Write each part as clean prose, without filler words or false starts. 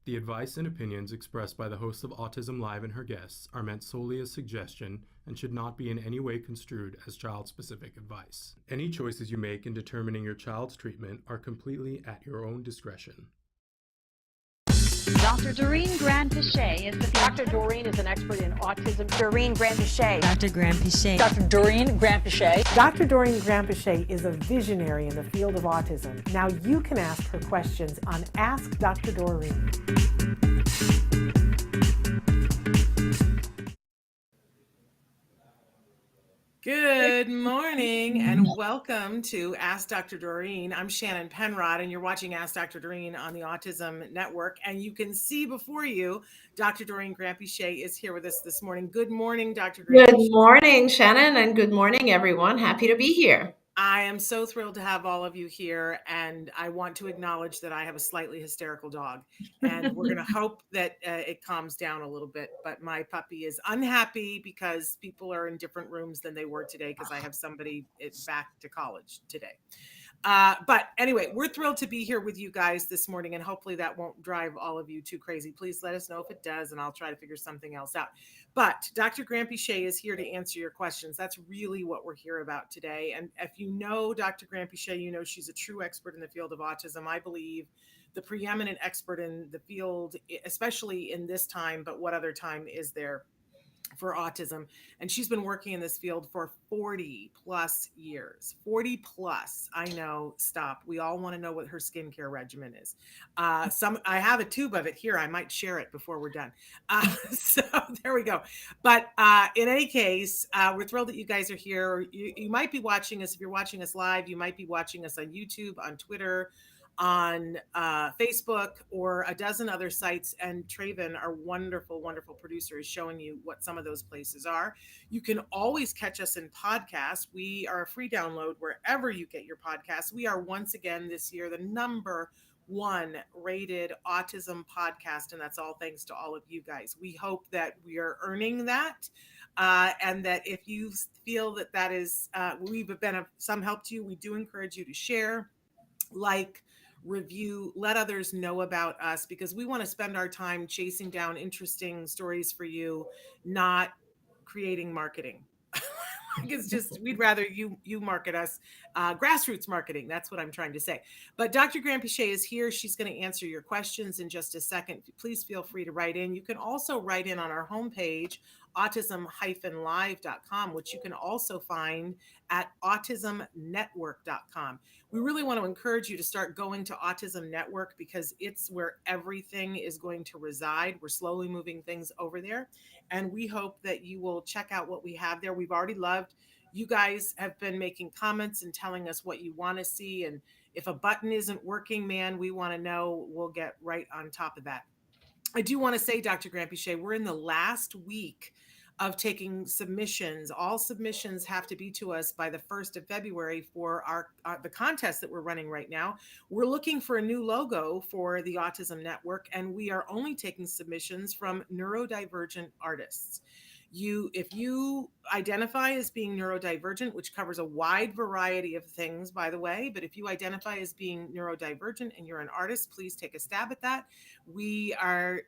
The advice and opinions expressed by the host of Autism Live and her guests are meant solely as suggestion and should not be in any way construed as child-specific advice. Any choices you make in determining your child's treatment are completely at your own discretion. Dr. Doreen Granpeesheh is the Dr. Doreen is an expert in autism. Doreen Granpeesheh. Dr. Granpeesheh. Dr. Doreen Granpeesheh. Dr. Doreen Granpeesheh is a visionary in the field of autism. Now you can ask her questions on Ask Dr. Doreen. Good morning and welcome to Ask Dr. Doreen. I'm Shannon Penrod and you're watching Ask Dr. Doreen on the Autism Network. And you can see before you, Dr. Doreen Granpeesheh is here with us this morning. Good morning, Dr. Granpeesheh. Good morning, Shannon, and good morning, everyone. Happy to be here. I am so thrilled to have all of you here, and I want to acknowledge that I have a slightly hysterical dog, and we're going to hope that it calms down a little bit. But my puppy is unhappy because people are in different rooms than they were today because I have somebody back to college today. But anyway, we're thrilled to be here with you guys this morning, and hopefully that won't drive all of you too crazy. Please let us know if it does, and I'll try to figure something else out. But Dr. Granpeesheh is here to answer your questions. That's really what we're here about today. And if you know Dr. Granpeesheh, you know she's a true expert in the field of autism. I believe the preeminent expert in the field, especially in this time, but what other time is there for autism? And she's been working in this field for 40 plus years. 40 plus. I know, stop. We all want to know what her skincare regimen is. I have a tube of it here. I might share it before we're done. So there we go. But in any case, we're thrilled that you guys are here. You might be watching us. If you're watching us live, you might be watching us on YouTube, on Twitter, on Facebook, or a dozen other sites. And Traven, our wonderful, wonderful producer, is showing you what some of those places are. You can always catch us in podcasts. We are a free download wherever you get your podcasts. We are once again this year the #1 rated autism podcast, and that's all thanks to all of you guys. We hope that we are earning that. And that if you feel that is, we've been of some help to you, we do encourage you to share, like, review, let others know about us, because we want to spend our time chasing down interesting stories for you, not creating marketing. It's just, we'd rather you market us, grassroots marketing. That's what I'm trying to say. But Dr. Granpeesheh is here. She's going to answer your questions in just a second. Please feel free to write in. You can also write in on our homepage, autism-live.com, which you can also find at autismnetwork.com. We really want to encourage you to start going to Autism Network because it's where everything is going to reside. We're slowly moving things over there, and we hope that you will check out what we have there. We've already loved. You guys have been making comments and telling us what you want to see, and if a button isn't working, man, we want to know. We'll get right on top of that. I do want to say, Dr. Granpeesheh, we're in the last week of taking submissions. All submissions have to be to us by the 1st of February for the contest that we're running right now. We're looking for a new logo for the Autism Network, and we are only taking submissions from neurodivergent artists. If you identify as being neurodivergent, which covers a wide variety of things, by the way, but if you identify as being neurodivergent and you're an artist, please take a stab at that. We are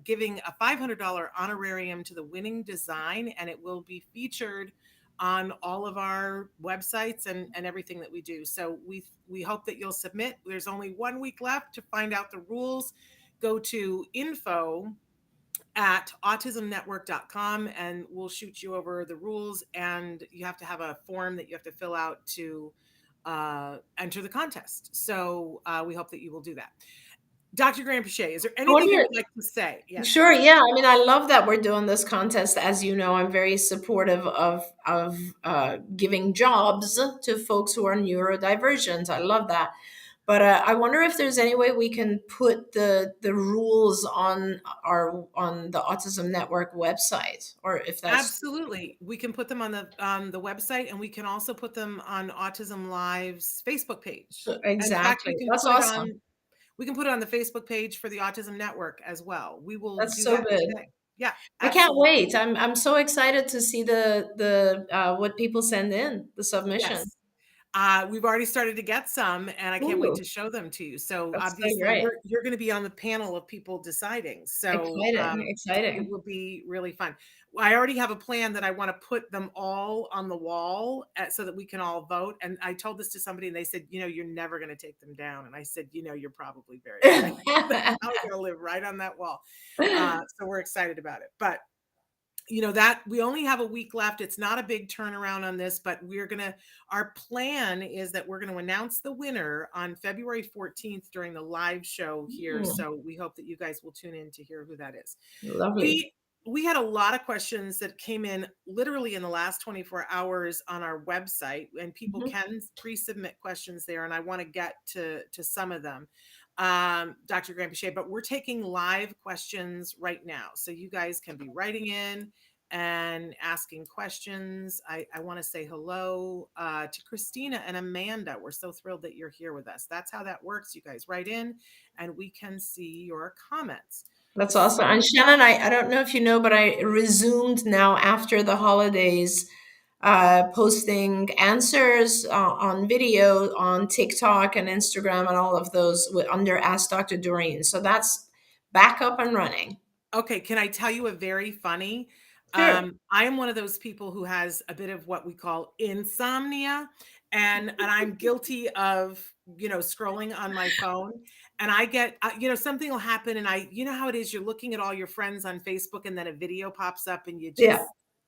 giving a $500 honorarium to the winning design, and it will be featured on all of our websites and everything that we do. So we hope that you'll submit. There's only 1 week left to find out the rules. Go to info@autismnetwork.com and we'll shoot you over the rules, and you have to have a form that you have to fill out to enter the contest. So we hope that you will do that. Dr. Granpeesheh, is there anything you'd like to say? Yes. Sure. Yeah. I mean, I love that we're doing this contest. As you know, I'm very supportive of giving jobs to folks who are neurodivergent. I love that. But I wonder if there's any way we can put the rules on the Autism Network website, or if that's absolutely, we can put them on the website, and we can also put them on Autism Live's Facebook page. Exactly, fact, that's awesome. We can put it on the Facebook page for the Autism Network as well. We will. That's so good. Today. Yeah, absolutely. I can't wait. I'm so excited to see the what people send in, the submissions. Yes. We've already started to get some, and I can't wait Ooh, to show them to you. So that's so obviously, great. you're going to be on the panel of people deciding. So Exciting, it exciting. will be really fun. I already have a plan that I want to put them all on the wall so that we can all vote. And I told this to somebody, and they said, you're never going to take them down. And I said, you're probably very right. I'm going to live right on that wall. So we're excited about it. But that we only have a week left. It's not a big turnaround on this, but our plan is that we're going to announce the winner on February 14th during the live show here. So we hope that you guys will tune in to hear who that is. Lovely. We had a lot of questions that came in literally in the last 24 hours on our website, and people can pre-submit questions there. And I want to get to some of them. Dr. Granpeesheh, but we're taking live questions right now. So you guys can be writing in and asking questions. I want to say hello to Christina and Amanda. We're so thrilled that you're here with us. That's how that works. You guys write in and we can see your comments. That's awesome. And Shannon, I don't know if you know, but I resumed now after the holidays, posting answers on video on TikTok and Instagram and all of those under Ask Dr. Doreen. So that's back up and running. Okay, can I tell you a very funny? Sure. I am one of those people who has a bit of what we call insomnia, and I'm guilty of scrolling on my phone, and I get something will happen, and how it is, you're looking at all your friends on Facebook, and then a video pops up, and you just Yeah.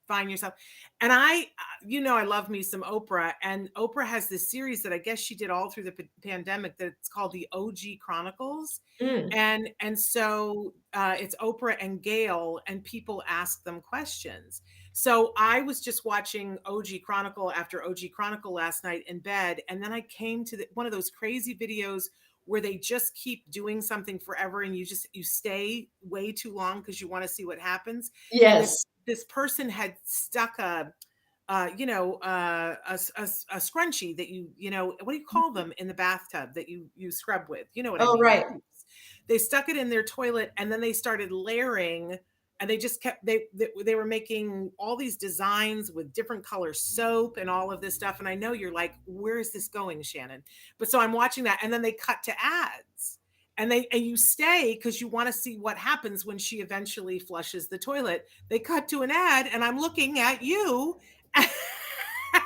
find yourself. And I love me some Oprah, and Oprah has this series that I guess she did all through the pandemic that's called the OG Chronicles. Mm. And so it's Oprah and Gail, and people ask them questions. So I was just watching OG Chronicle after OG Chronicle last night in bed, and then I came to one of those crazy videos where they just keep doing something forever, and you stay way too long because you want to see what happens. And Yes. this person had stuck a scrunchie that what do you call them in the bathtub that you scrub with? You know what I Oh, mean? right. They stuck it in their toilet, and then they started layering, and they just kept, they were making all these designs with different color soap and all of this stuff. And I know you're like, where is this going, Shannon? But so I'm watching that, and then they cut to ads, and you stay because you want to see what happens when she eventually flushes the toilet. They cut to an ad, and I'm looking at you.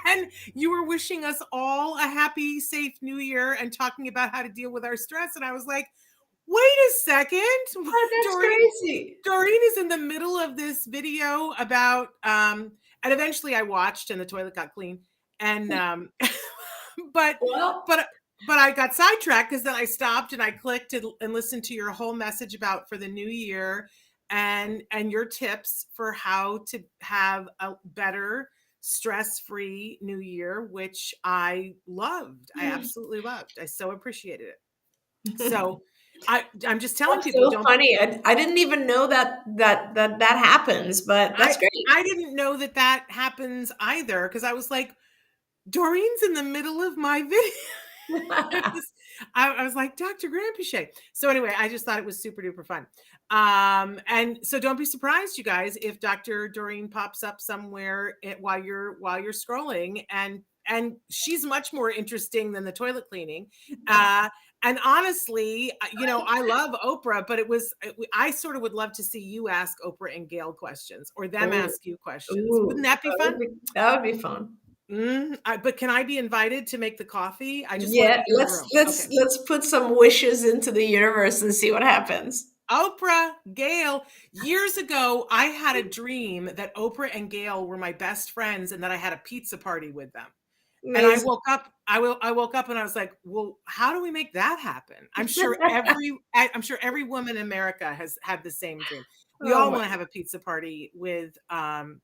And you were wishing us all a happy, safe new year and talking about how to deal with our stress. And I was like, wait a second. Oh, that's crazy. Doreen is in the middle of this video about, and eventually I watched and the toilet got clean. And, but I got sidetracked because then I stopped and I clicked and listened to your whole message about for the new year and your tips for how to have a better stress-free new year, which I loved. I absolutely loved. I so appreciated it. So I'm just telling That's people, so funny. I didn't even know that happens, but that's great. I didn't know that happens either, because I was like, Doreen's in the middle of my video. I was like, Dr. Granpeesheh. So anyway, I just thought it was super duper fun. And so don't be surprised, you guys, if Dr. Doreen pops up somewhere while you're scrolling, and she's much more interesting than the toilet cleaning. And honestly, I love Oprah, but I sort of would love to see you ask Oprah and Gail questions, or them ask you questions. Wouldn't that be fun? That would be fun. But can I be invited to make the coffee? I just let's put some wishes into the universe and see what happens. Oprah, Gail. Years ago, I had a dream that Oprah and Gail were my best friends, and that I had a pizza party with them. Amazing. And I woke up. I woke up and I was like, "Well, how do we make that happen?" I'm sure every woman in America has had the same dream. We all want to have a pizza party with Oprah.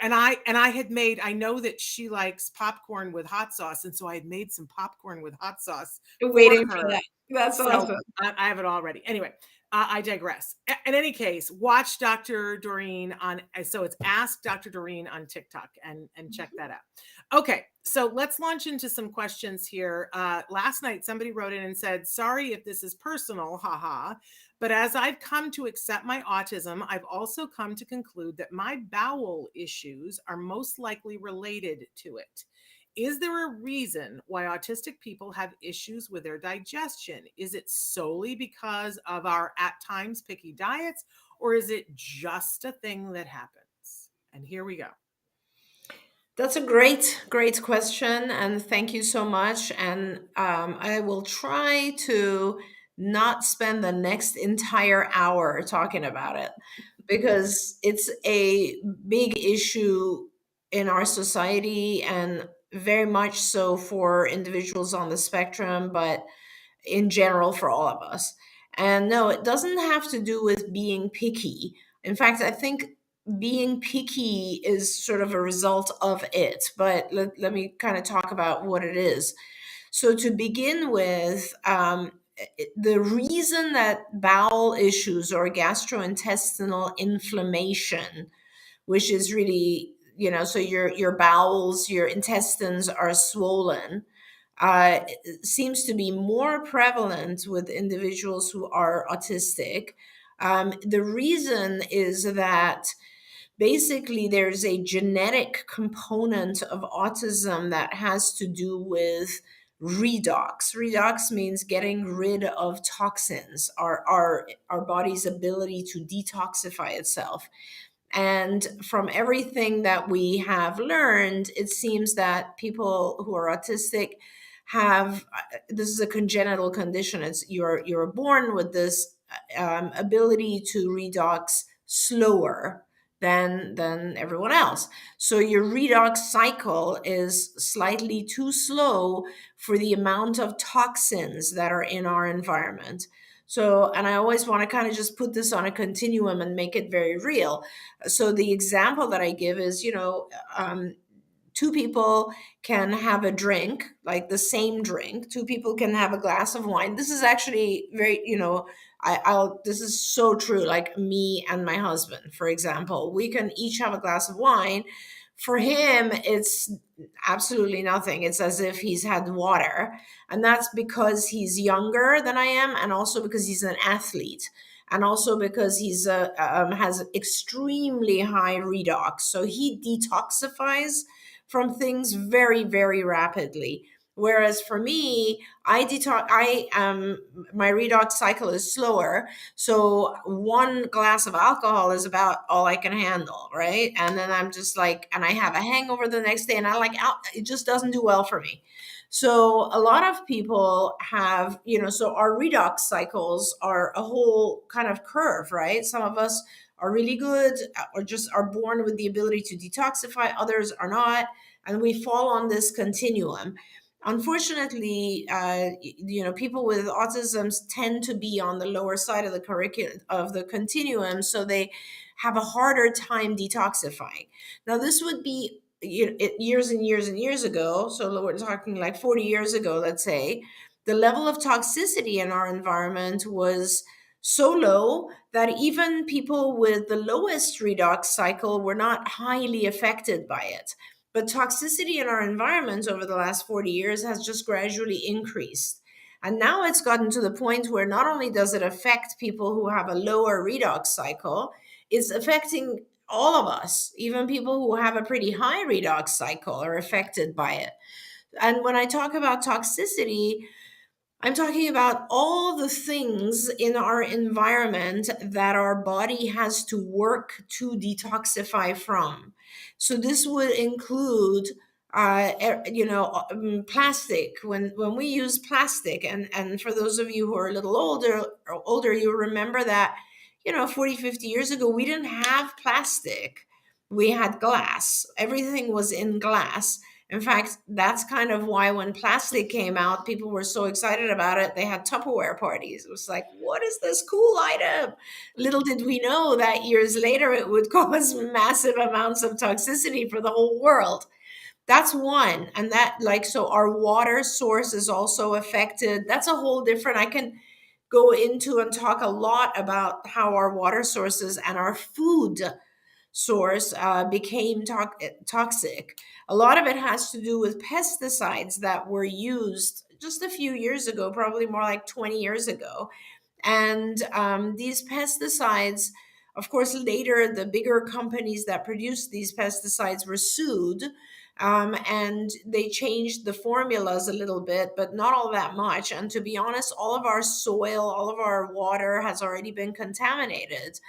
And I had made. I know that she likes popcorn with hot sauce, and so I had made some popcorn with hot sauce. Waiting for for her. that. That's So awesome. I have it all ready. Anyway, I digress. In any case, watch Dr. Doreen so it's Ask Dr. Doreen on TikTok and check that out. Okay, so let's launch into some questions here. Last night, somebody wrote in and said, sorry if this is personal, haha, but as I've come to accept my autism, I've also come to conclude that my bowel issues are most likely related to it. Is there a reason why autistic people have issues with their digestion? Is it solely because of our at times picky diets, or is it just a thing that happens? And here we go. That's a great question, and thank you so much. And I will try to not spend the next entire hour talking about it because it's a big issue in our society and very much so for individuals on the spectrum, but in general for all of us. And no, it doesn't have to do with being picky. In fact, I think being picky is sort of a result of it. But let me kind of talk about what it is. So, to begin with, the reason that bowel issues or gastrointestinal inflammation, which is really, so your bowels, your intestines are swollen, seems to be more prevalent with individuals who are autistic. The reason is that basically there's a genetic component of autism that has to do with redox. Redox means getting rid of toxins, our body's ability to detoxify itself. And from everything that we have learned, it seems that people who are autistic have this is a congenital condition. It's you're born with this ability to redox slower than everyone else. So your redox cycle is slightly too slow for the amount of toxins that are in our environment. So, and I always want to kind of just put this on a continuum and make it very real. So the example that I give is, two people can have a drink, like the same drink. Two people can have a glass of wine. This is actually very, this is so true. Like me and my husband, for example, we can each have a glass of wine. For him, it's absolutely nothing. It's as if he's had water. And that's because he's younger than I am, and also because he's an athlete, and also because he's has extremely high redox. So he detoxifies from things very, very rapidly. Whereas for me, my redox cycle is slower. So one glass of alcohol is about all I can handle, right? And then I'm just like, and I have a hangover the next day, and it just doesn't do well for me. So a lot of people have, so our redox cycles are a whole kind of curve, right? Some of us are really good or just are born with the ability to detoxify, others are not. And we fall on this continuum. Unfortunately, people with autism tend to be on the lower side of the continuum, so they have a harder time detoxifying. Now, this would be years and years and years ago. So we're talking like 40 years ago, let's say. The level of toxicity in our environment was so low that even people with the lowest redox cycle were not highly affected by it. But toxicity in our environment over the last 40 years has just gradually increased. And now it's gotten to the point where not only does it affect people who have a lower redox cycle, it's affecting all of us. Even people who have a pretty high redox cycle are affected by it. And when I talk about toxicity, I'm talking about all the things in our environment that our body has to work to detoxify from. So this would include, plastic. When we use plastic, and for those of you who are a little older, you remember that, 40, 50 years ago, we didn't have plastic. We had glass. Everything was in glass. In fact, that's kind of why when plastic came out, people were so excited about it. They had Tupperware parties. It was like, what is this cool item? Little did we know that years later it would cause massive amounts of toxicity for the whole world. That's one. And so our water source is also affected. That's a whole different, I can go into and talk a lot about how our water sources and our food source became toxic. A lot of it has to do with pesticides that were used just a few years ago, probably more like 20 years ago. And these pesticides, of course, later the bigger companies that produced these pesticides were sued And they changed the formulas a little bit, but not all that much. And to be honest, all of our soil, all of our water has already been contaminated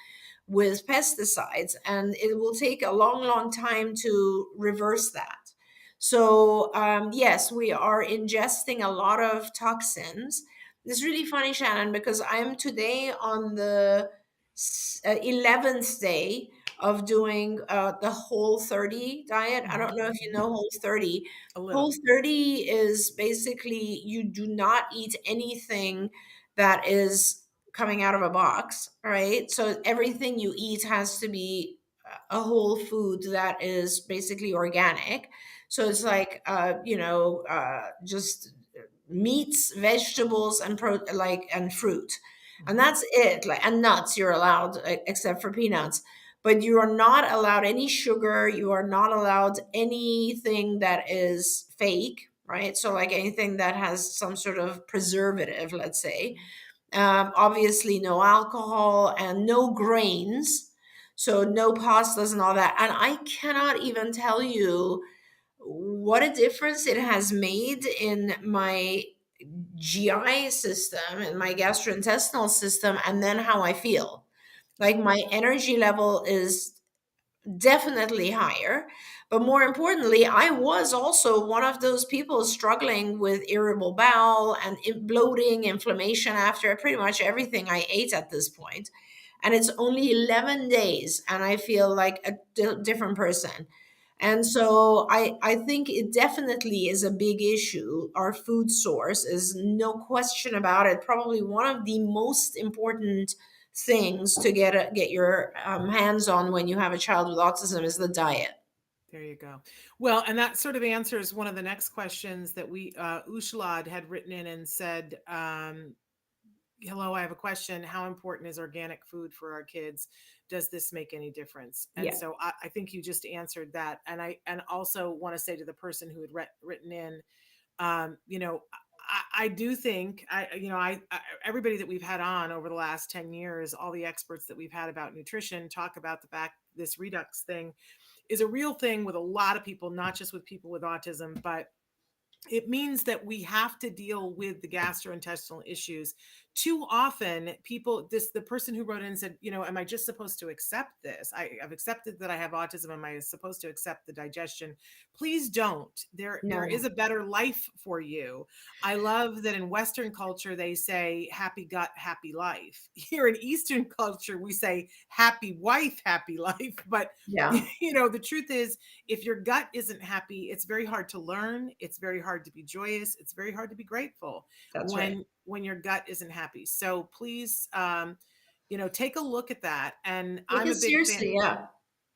with pesticides, and it will take a long, long time to reverse that. So, yes, we are ingesting a lot of toxins. It's really funny, Shannon, because I'm today on the 11th day of doing the Whole 30 diet. I don't know if you know Whole 30. A little. Whole 30 is basically you do not eat anything that is coming out of a box, right? So everything you eat has to be a whole food that is basically organic. So it's like, just meats, vegetables, and and fruit, and that's it. Like, and nuts you're allowed, except for peanuts. But you are not allowed any sugar. You are not allowed anything that is fake, right? So like anything that has some sort of preservative, let's say. Obviously, no alcohol and no grains. So no pastas and all that. And I cannot even tell you what a difference it has made in my GI system and my gastrointestinal system, and then how I feel. Like my energy level is definitely higher. But more importantly, I was also one of those people struggling with irritable bowel and bloating, inflammation after pretty much everything I ate at this point. And it's only 11 days, and I feel like a different person. And so I think it definitely is a big issue. Our food source is no question about it. Probably one of the most important things to get your hands on when you have a child with autism is the diet. There you go. Well, and that sort of answers one of the next questions that Ushlad had written in and said, hello, I have a question. How important is organic food for our kids? Does this make any difference? And Yeah. so I think you just answered that. And I also want to say to the person who had written in, I do think everybody that we've had on over the last 10 years, all the experts that we've had about nutrition talk about the fact this redux thing is a real thing with a lot of people, not just with people with autism, but it means that we have to deal with the gastrointestinal issues. Too often the person who wrote in said, am I just supposed to accept this? I've accepted that I have autism. Am I supposed to accept the digestion? Please don't. There is a better life for you. I love that in Western culture, they say happy gut, happy life. Here in Eastern culture, we say happy wife, happy life. But Yeah. the truth is, if your gut isn't happy, it's very hard to learn. It's very hard to be joyous. It's very hard to be grateful. That's right. When your gut isn't happy. So please, take a look at that. And I'm a big Seriously, fan.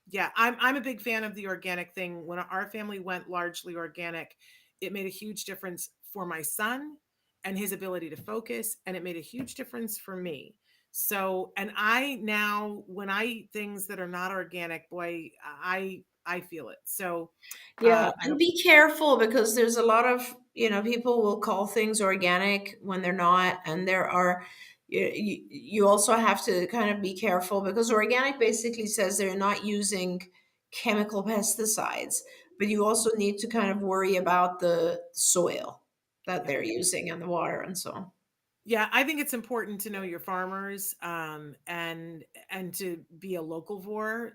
Yeah, I'm a big fan of the organic thing. When our family went largely organic, it made a huge difference for my son and his ability to focus, and it made a huge difference for me. So, and I now, when I eat things that are not organic, boy, I feel it. So, Yeah, and be careful, because there's a lot of, people will call things organic when they're not. And there are, you also have to kind of be careful, because organic basically says they're not using chemical pesticides, but you also need to kind of worry about the soil that they're using and the water and so on. Yeah, I think it's important to know your farmers, and to be a localvore.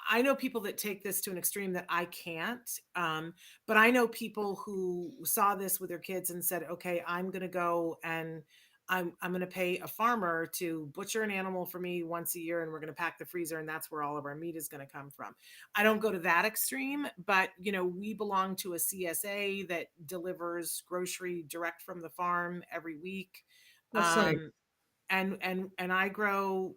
I know people that take this to an extreme that I can't, but I know people who saw this with their kids and said, "Okay, I'm going to go and I'm going to pay a farmer to butcher an animal for me once a year, and we're going to pack the freezer, and that's where all of our meat is going to come from." I don't go to that extreme, but we belong to a CSA that delivers grocery direct from the farm every week. That's nice. And I grow,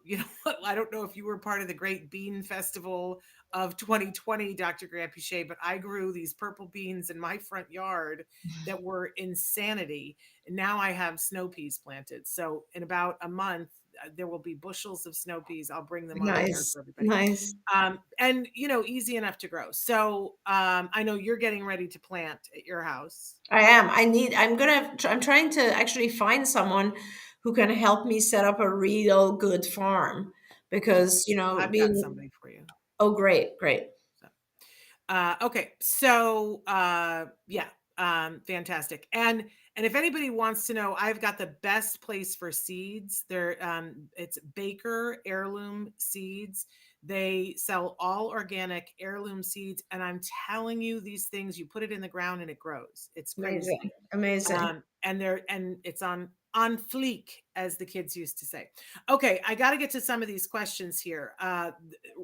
I don't know if you were part of the Great Bean Festival of 2020, Dr. Granpeesheh, but I grew these purple beans in my front yard that were insanity. And now I have snow peas planted. So in about a month, there will be bushels of snow peas. I'll bring them on the air for everybody. Nice. And easy enough to grow. So I know you're getting ready to plant at your house. I am. I'm trying to actually find someone who can help me set up a real good farm, because, I've got somebody for you. Oh, great. Okay, so yeah, fantastic. And if anybody wants to know, I've got the best place for seeds. It's Baker Heirloom Seeds. They sell all organic heirloom seeds, and I'm telling you, these things, you put it in the ground and it grows. It's Amazing. crazy. Amazing. And it's on fleek, as the kids used to say. Okay, I got to get to some of these questions here.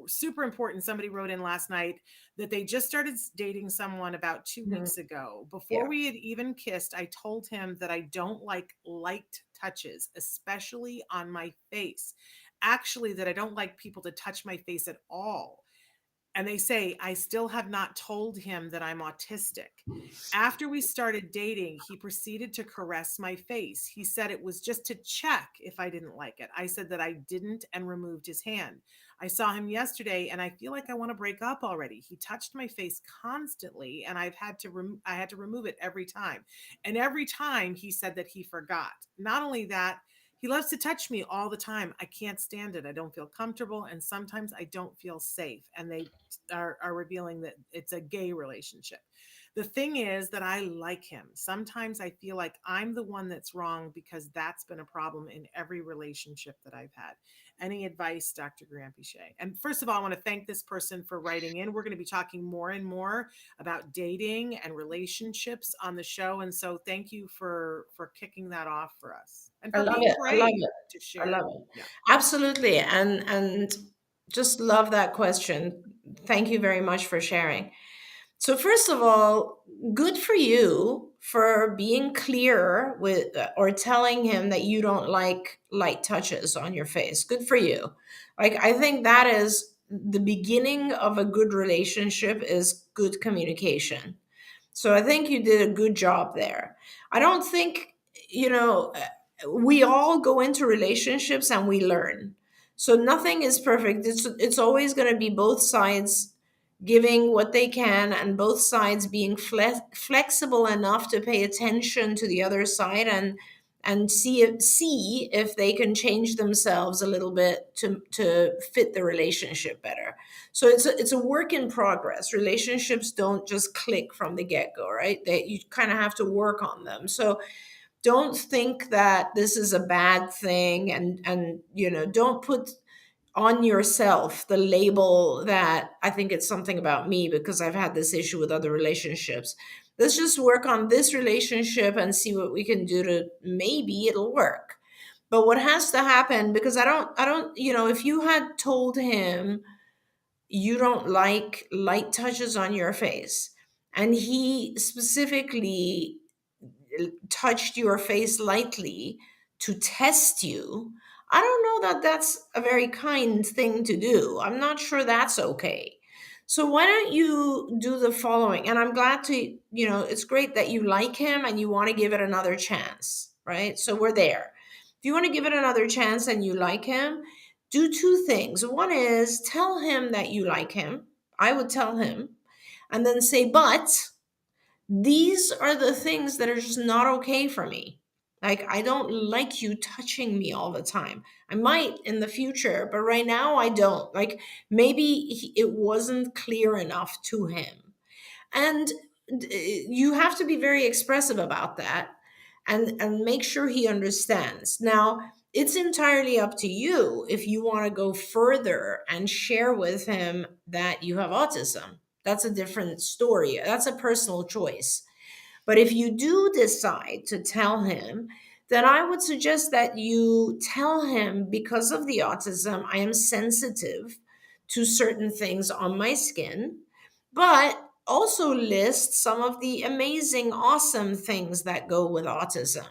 Super important. Somebody wrote in last night that they just started dating someone about 2 Mhm. weeks ago. Before Yeah. we had even kissed, I told him that I don't like light touches, especially on my face. Actually, that I don't like people to touch my face at all. And they say, I still have not told him that I'm autistic. After we started dating, he proceeded to caress my face. He said it was just to check if I didn't like it. I said that I didn't and removed his hand. I saw him yesterday and I feel like I want to break up already. He touched my face constantly and I had to remove it every time. And every time he said that he forgot. Not only that, he loves to touch me all the time. I can't stand it. I don't feel comfortable. And sometimes I don't feel safe. And they are revealing that it's a gay relationship. The thing is that I like him. Sometimes I feel like I'm the one that's wrong because that's been a problem in every relationship that I've had. Any advice, Dr. Granpeesheh? And first of all, I want to thank this person for writing in. We're going to be talking more and more about dating and relationships on the show. And so thank you for kicking that off for us and I for love being it. I love brave it. to I share. love it. Yeah. Absolutely. And just love that question. Thank you very much for sharing. So first of all, good for you for being clear with or telling him that you don't like light touches on your face. Good for you. Like I think that is the beginning of a good relationship is good communication. So I think you did a good job there. I don't think, you know, we all go into relationships and we learn. So nothing is perfect. It's always going to be both sides giving what they can and both sides being flexible enough to pay attention to the other side and see if they can change themselves a little bit to fit the relationship better. So it's a work in progress. Relationships don't just click from the get-go, right? You kind of have to work on them. So don't think that this is a bad thing and don't put on yourself the label that I think it's something about me because I've had this issue with other relationships. Let's just work on this relationship and see what we can do to maybe it'll work. But what has to happen, because I don't, if you had told him you don't like light touches on your face and he specifically touched your face lightly to test you, I don't know that that's a very kind thing to do. I'm not sure that's okay. So why don't you do the following? And I'm glad to, it's great that you like him and you want to give it another chance, right? So we're there. If you want to give it another chance and you like him, do two things. One is tell him that you like him. I would tell him, and then say, but these are the things that are just not okay for me. Like, I don't like you touching me all the time. I might in the future, but right now I don't. Like, maybe it wasn't clear enough to him. And you have to be very expressive about that and make sure he understands. Now, it's entirely up to you if you want to go further and share with him that you have autism. That's a different story. That's a personal choice. But if you do decide to tell him, then I would suggest that you tell him, because of the autism, I am sensitive to certain things on my skin, but also list some of the amazing, awesome things that go with autism.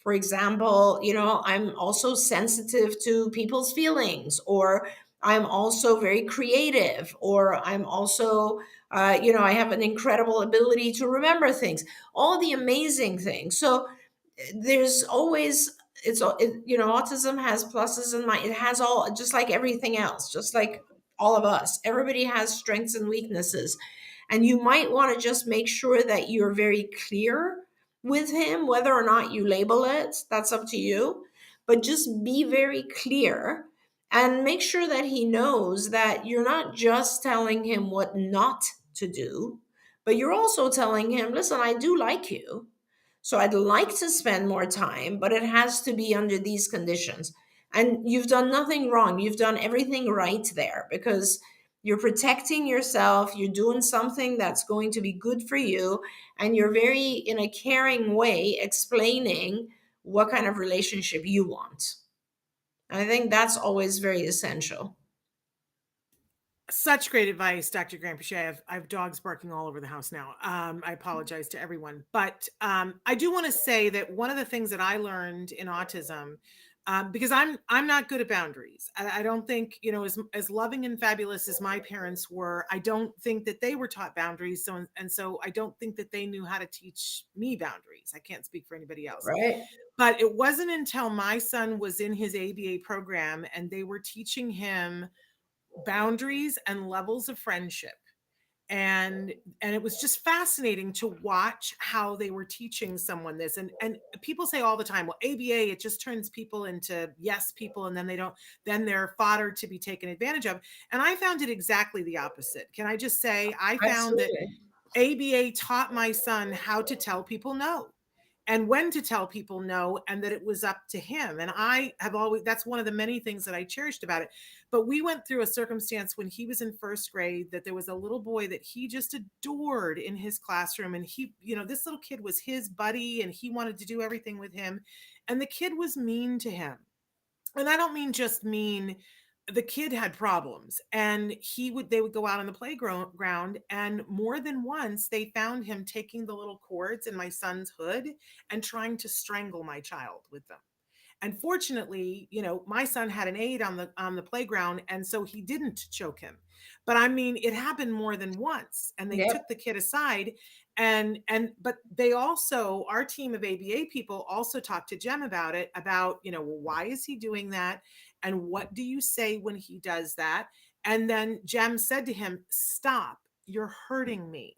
For example, I'm also sensitive to people's feelings, or I'm also very creative, or I'm also, I have an incredible ability to remember things, all the amazing things. So there's always, autism has pluses and it has all, just like everything else, just like all of us. Everybody has strengths and weaknesses. And you might want to just make sure that you're very clear with him, whether or not you label it, that's up to you. But just be very clear and make sure that he knows that you're not just telling him what not to do, but you're also telling him, listen, I do like you. So I'd like to spend more time, but it has to be under these conditions. And you've done nothing wrong. You've done everything right there because you're protecting yourself. You're doing something that's going to be good for you. And you're very, in a caring way, explaining what kind of relationship you want. And I think that's always very essential. Such great advice, Dr. Granpeesheh. I have dogs barking all over the house now. I apologize to everyone, but I do want to say that one of the things that I learned in autism, because I'm not good at boundaries. I don't think, as loving and fabulous as my parents were, I don't think that they were taught boundaries. So I don't think that they knew how to teach me boundaries. I can't speak for anybody else. Right. But it wasn't until my son was in his ABA program and they were teaching him boundaries and levels of friendship, and it was just fascinating to watch how they were teaching someone this. And people say all the time, well, ABA, it just turns people into yes people, and then they're fodder to be taken advantage of. And I found it exactly the opposite. Can I just say, I found that ABA taught my son how to tell people no, and when to tell people no, and that it was up to him. And I have always, that's one of the many things that I cherished about it. But we went through a circumstance when he was in first grade that there was a little boy that he just adored in his classroom. And he, this little kid was his buddy and he wanted to do everything with him. And the kid was mean to him. And I don't mean just mean. The kid had problems, and they would go out on the playground, and more than once they found him taking the little cords in my son's hood and trying to strangle my child with them. And fortunately, my son had an aide on the playground, and so he didn't choke him. But I mean, it happened more than once, and they took the kid aside. But they also, our team of ABA people also talked to Jem about it, well, why is he doing that? And what do you say when he does that? And then Jem said to him, stop, you're hurting me.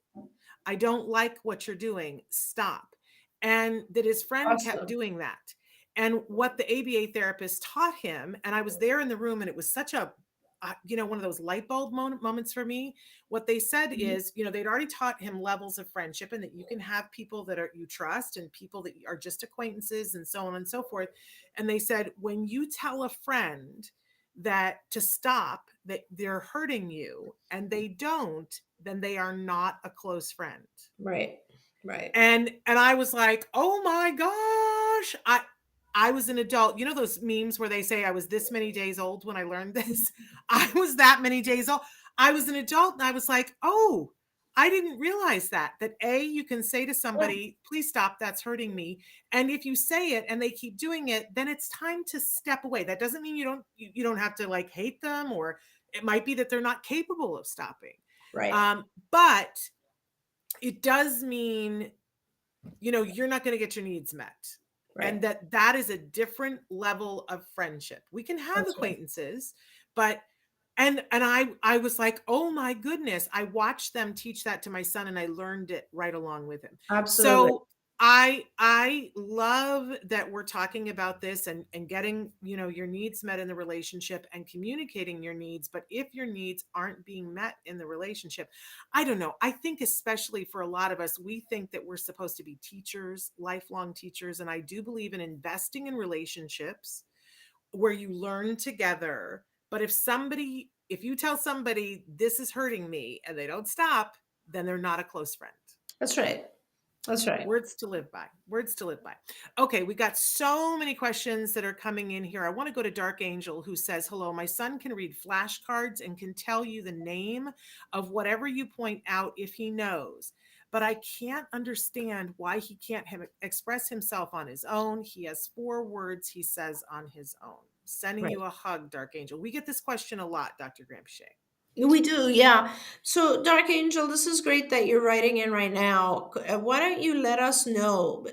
I don't like what you're doing. Stop. And that his friend kept doing that. And what the ABA therapist taught him, and I was there in the room, and it was such a, one of those light bulb moments for me. What they said is, they'd already taught him levels of friendship, and that you can have people that you trust and people that are just acquaintances and so on and so forth. And they said, when you tell a friend that to stop, that they're hurting you and they don't, then they are not a close friend. Right. Right. And I was like, oh my gosh, I was an adult. You know those memes where they say I was this many days old when I learned this? I was that many days old. I was an adult, and I was like, oh, I didn't realize that you can say to somebody, please stop, that's hurting me. And if you say it and they keep doing it, then it's time to step away. That doesn't mean you don't have to like hate them, or it might be that they're not capable of stopping. Right. But it does mean, you're not going to get your needs met. Right. And that is a different level of friendship. We can have acquaintances, but and I was like, oh my goodness, I watched them teach that to my son, and I learned it right along with him. Absolutely. So I love that we're talking about this and getting, your needs met in the relationship and communicating your needs. But if your needs aren't being met in the relationship, I don't know. I think especially for a lot of us, we think that we're supposed to be teachers, lifelong teachers. And I do believe in investing in relationships where you learn together. But if you tell somebody this is hurting me and they don't stop, then they're not a close friend. That's right. That's right. Words to live by. Words to live by. Okay, we got so many questions that are coming in here. I want to go to Dark Angel, who says, hello, my son can read flashcards and can tell you the name of whatever you point out if he knows. But I can't understand why he can't express himself on his own. He has 4 words he says on his own. Sending you a hug, Dark Angel. We get this question a lot, Dr. Granpeesheh. We do, yeah. So, Dark Angel, this is great that you're writing in right now. Why don't you let us know?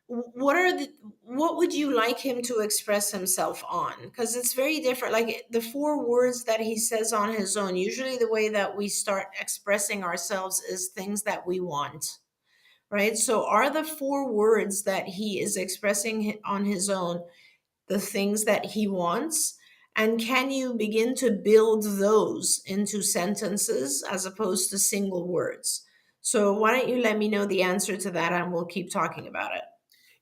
What would you like him to express himself on? Because it's very different. Like the 4 words that he says on his own. Usually, the way that we start expressing ourselves is things that we want, right? So, are the 4 words that he is expressing on his own the things that he wants? And can you begin to build those into sentences as opposed to single words? So why don't you let me know the answer to that, and we'll keep talking about it.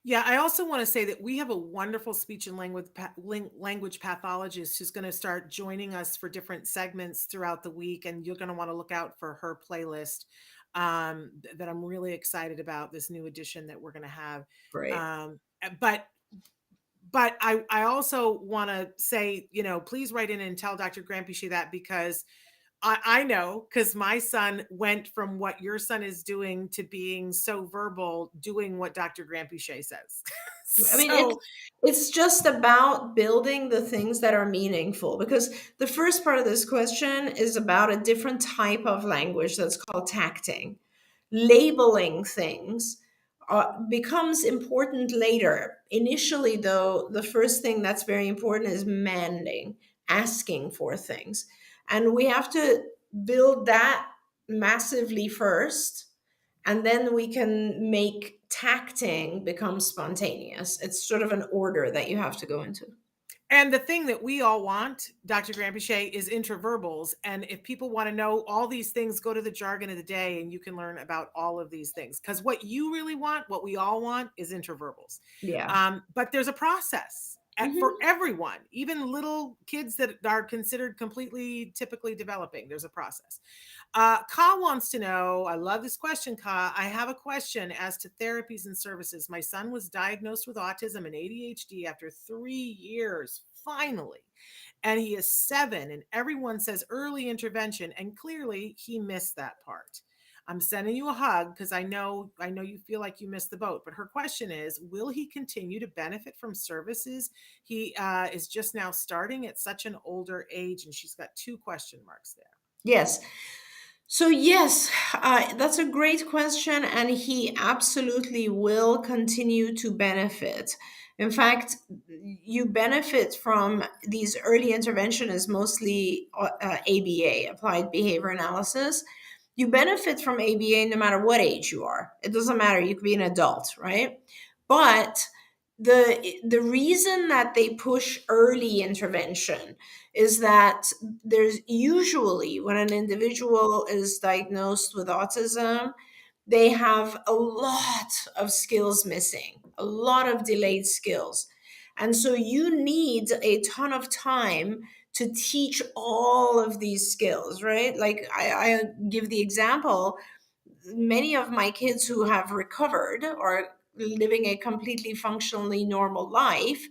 Yeah, I also want to say that we have a wonderful speech and language pathologist who's going to start joining us for different segments throughout the week, and you're going to want to look out for her playlist. That I'm really excited about, this new edition that we're going to have. Great. But I also want to say, please write in and tell Dr. Granpeesheh that, because I know, because my son went from what your son is doing to being so verbal, doing what Dr. Granpeesheh says. I mean, it's just about building the things that are meaningful, because the first part of this question is about a different type of language that's called tacting. Labeling things becomes important later. Initially, though, the first thing that's very important is manding, asking for things. And we have to build that massively first, and then we can make tacting become spontaneous. It's sort of an order that you have to go into. And the thing that we all want, Dr. Granpeesheh, is intraverbals. And if people want to know all these things, go to the jargon of the day and you can learn about all of these things. Because what you really want, what we all want, is intraverbals. Yeah. But there's a process for everyone, even little kids that are considered completely typically developing. There's a process. Ka wants to know, I love this question, Ka. I have a question as to therapies and services. My son was diagnosed with autism and ADHD after 3 years, finally. And he is 7, and everyone says early intervention, and clearly he missed that part. I'm sending you a hug because I know you feel like you missed the boat. But her question is, will he continue to benefit from services? He is just now starting at such an older age, and she's got 2 question marks there. Yes. So yes, that's a great question, and he absolutely will continue to benefit. In fact, you benefit from these early intervention is mostly ABA, applied behavior analysis. You benefit from ABA no matter what age you are. It doesn't matter. You could be an adult, right? But the reason that they push early intervention is that there's usually, when an individual is diagnosed with autism, they have a lot of skills missing, a lot of delayed skills. And so you need a ton of time to teach all of these skills, right? Like I give the example, many of my kids who have recovered or living a completely functionally normal life,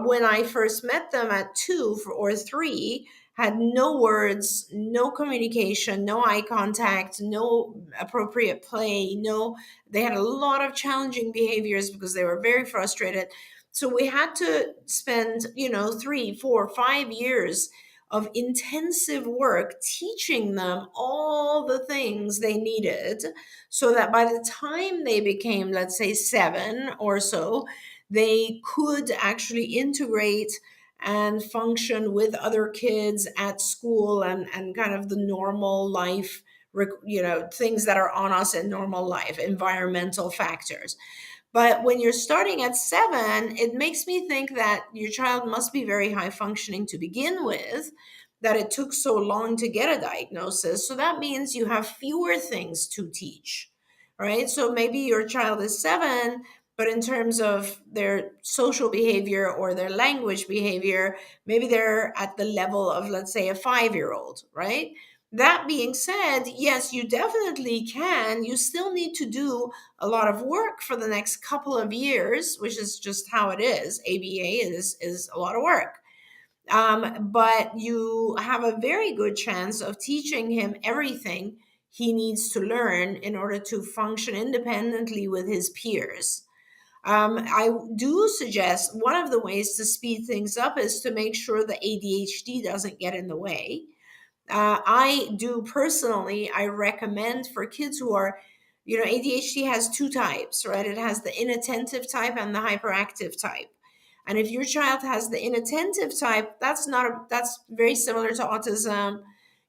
when I first met them at 2 or 3, had no words, no communication, no eye contact, no appropriate play, they had a lot of challenging behaviors because they were very frustrated. So we had to spend, 3, 4, 5 years of intensive work teaching them all the things they needed, so that by the time they became, let's say, 7 or so, they could actually integrate and function with other kids at school and kind of the normal life, things that are on us in normal life, environmental factors. But when you're starting at 7, it makes me think that your child must be very high functioning to begin with, that it took so long to get a diagnosis. So that means you have fewer things to teach, right? So maybe your child is 7, but in terms of their social behavior or their language behavior, maybe they're at the level of, let's say, a 5-year-old, right? That being said, yes, you definitely can. You still need to do a lot of work for the next couple of years, which is just how it is. ABA is a lot of work. But you have a very good chance of teaching him everything he needs to learn in order to function independently with his peers. I do suggest one of the ways to speed things up is to make sure the ADHD doesn't get in the way. I do personally, I recommend for kids who are, ADHD has 2 types, right? It has the inattentive type and the hyperactive type. And if your child has the inattentive type, that's very similar to autism.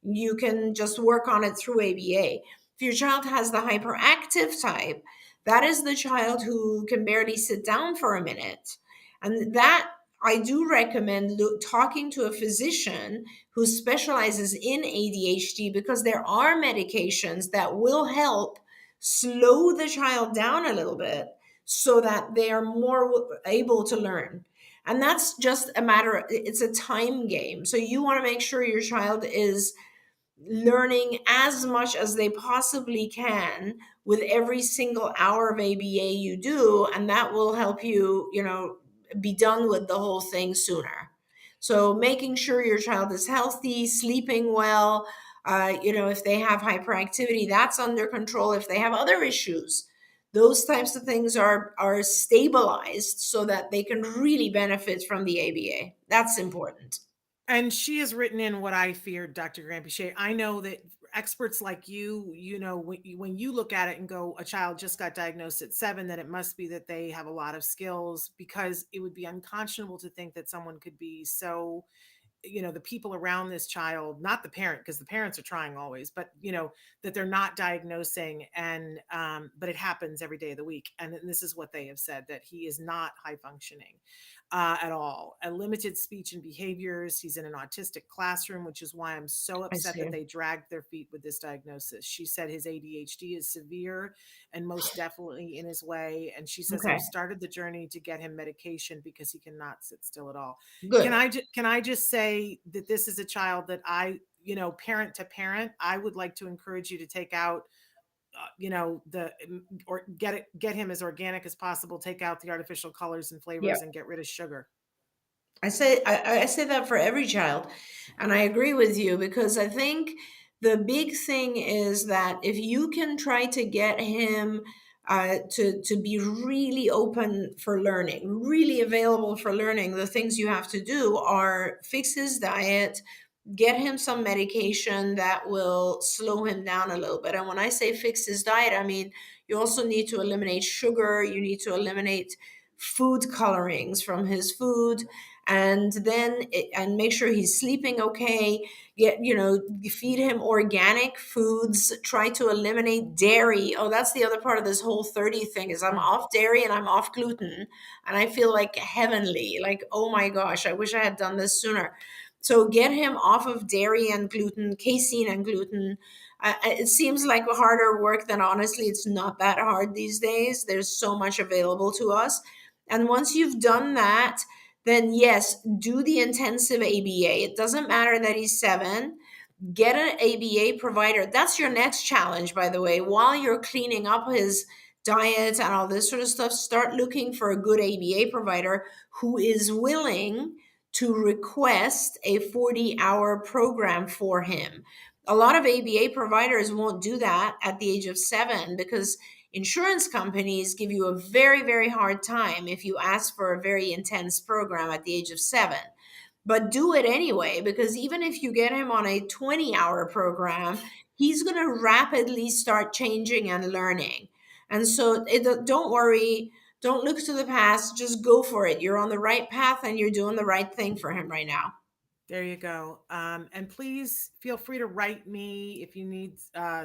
You can just work on it through ABA. If your child has the hyperactive type, that is the child who can barely sit down for a minute. And that I do recommend talking to a physician who specializes in ADHD, because there are medications that will help slow the child down a little bit so that they are more able to learn. And that's just a matter, it's a time game. So you want to make sure your child is learning as much as they possibly can with every single hour of ABA you do, and that will help you, be done with the whole thing sooner. So making sure your child is healthy, sleeping well, if they have hyperactivity, that's under control. If they have other issues, those types of things are stabilized so that they can really benefit from the ABA. That's important. And she has written in what I feared, Dr. Granpeesheh. I know that experts like you, when you look at it and go, a child just got diagnosed at 7, then it must be that they have a lot of skills, because it would be unconscionable to think that someone could be so, the people around this child, not the parent, because the parents are trying always, but that they're not diagnosing. And but it happens every day of the week, and this is what they have said, that he is not high functioning at all. A limited speech and behaviors. He's in an autistic classroom, which is why I'm so upset that they dragged their feet with this diagnosis. She said his ADHD is severe and most definitely in his way. And she says, I've started the journey to get him medication because he cannot sit still at all. Good. Can I just say that this is a child that parent to parent, I would like to encourage you to take out or get him as organic as possible, take out the artificial colors and flavors and get rid of sugar. I say that for every child, and I agree with you, because I think the big thing is that if you can try to get him to be really open for learning, really available for learning, the things you have to do are fix his diet, get him some medication that will slow him down a little bit. And when I say fix his diet, I mean, you also need to eliminate sugar. You need to eliminate food colorings from his food, and make sure he's sleeping okay. Feed him organic foods. Try to eliminate dairy. Oh, that's the other part of this whole 30 thing, is I'm off dairy and I'm off gluten, and I feel like heavenly, like, oh my gosh, I wish I had done this sooner. So get him off of dairy and gluten, casein and gluten. It seems like harder work than, honestly, it's not that hard these days. There's so much available to us. And once you've done that, then yes, do the intensive ABA. It doesn't matter that he's 7. Get an ABA provider. That's your next challenge, by the way. While you're cleaning up his diet and all this sort of stuff, start looking for a good ABA provider who is willing to request a 40-hour program for him. A lot of ABA providers won't do that at the age of 7, because insurance companies give you a very, very hard time if you ask for a very intense program at the age of 7. But do it anyway, because even if you get him on a 20-hour program, he's going to rapidly start changing and learning. And so don't worry. Don't look to the past. Just go for it. You're on the right path and you're doing the right thing for him right now. There you go. And please feel free to write me if you need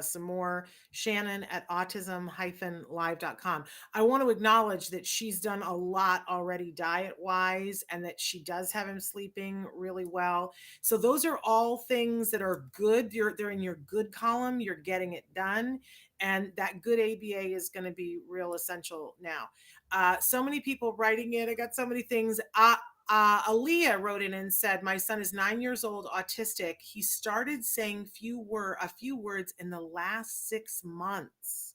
some more. Shannon at autism-live.com. I want to acknowledge that she's done a lot already diet-wise, and that she does have him sleeping really well. So those are all things that are good. They're in your good column. You're getting it done. And that good ABA is going to be real essential now. So many people writing in. I got so many things. Aaliyah wrote in and said, my son is 9 years old, autistic. He started saying a few words in the last 6 months.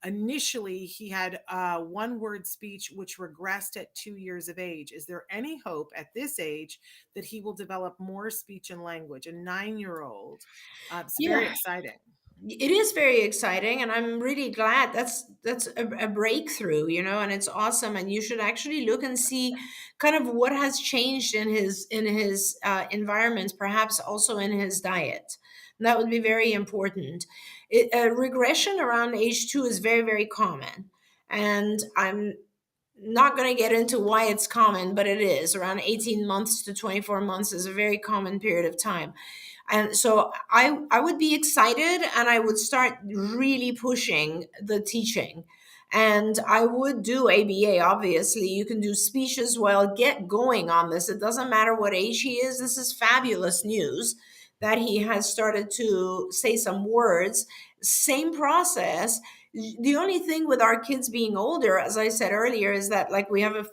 Initially, he had one-word speech, which regressed at 2 years of age. Is there any hope at this age that he will develop more speech and language? A 9-year-old. It's very exciting. It is very exciting, and I'm really glad that's a breakthrough, and it's awesome. And you should actually look and see kind of what has changed in his environment, perhaps also in his diet. And that would be very important. Regression around age 2 is very, very common, and I'm not going to get into why it's common, but it is. Around 18 months to 24 months is a very common period of time. And so I would be excited, and I would start really pushing the teaching. And I would do ABA, obviously. You can do speech as well. Get going on this. It doesn't matter what age he is. This is fabulous news that he has started to say some words. Same process. The only thing with our kids being older, as I said earlier, is that like we have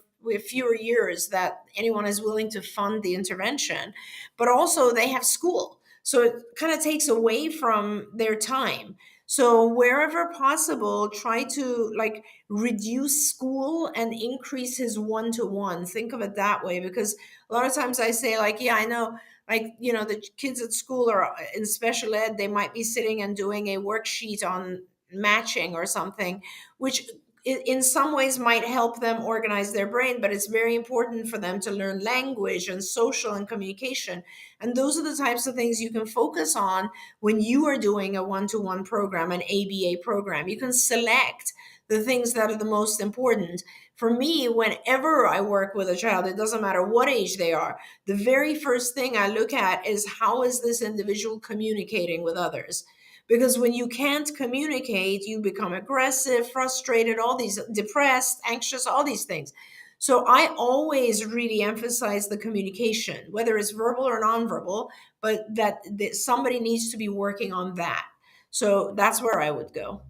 fewer years that anyone is willing to fund the intervention, but also they have school. So it kind of takes away from their time. So wherever possible, try to like reduce school and increase his one-to-one. Think of it that way, because a lot of times I say like, yeah, I know, like, you know, the kids at school or in special ed, they might be sitting and doing a worksheet on matching or something, which in some ways might help them organize their brain, but it's very important for them to learn language and social and communication. And those are the types of things you can focus on when you are doing a one-to-one program, an ABA program. You can select the things that are the most important. For me, whenever I work with a child, it doesn't matter what age they are, the very first thing I look at is how is this individual communicating with others? Because when you can't communicate, you become aggressive, frustrated, all these depressed, anxious, all these things. So I always really emphasize the communication, whether it's verbal or nonverbal, but that somebody needs to be working on that. So that's where I would go.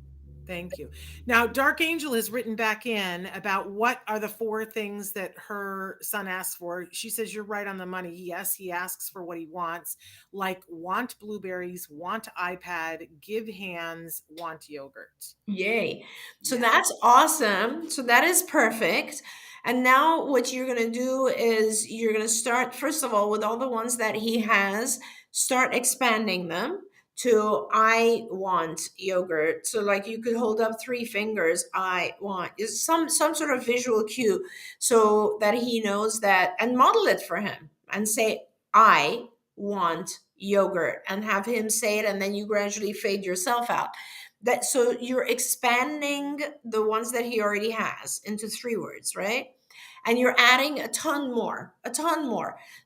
Thank you. Now, Dark Angel has written back in about what are the 4 things that her son asks for. She says, you're right on the money. Yes, he asks for what he wants, like want blueberries, want iPad, give hands, want yogurt. Yay. So that's awesome. So that is perfect. And now what you're going to do is you're going to start, first of all, with all the ones that he has, start expanding them to I want yogurt. So like you could hold up 3 fingers, I want, is some sort of visual cue so that he knows that, and model it for him and say, I want yogurt, and have him say it, and then you gradually fade yourself out. That, so you're expanding the ones that he already has into 3 words, right? And you're adding a ton more.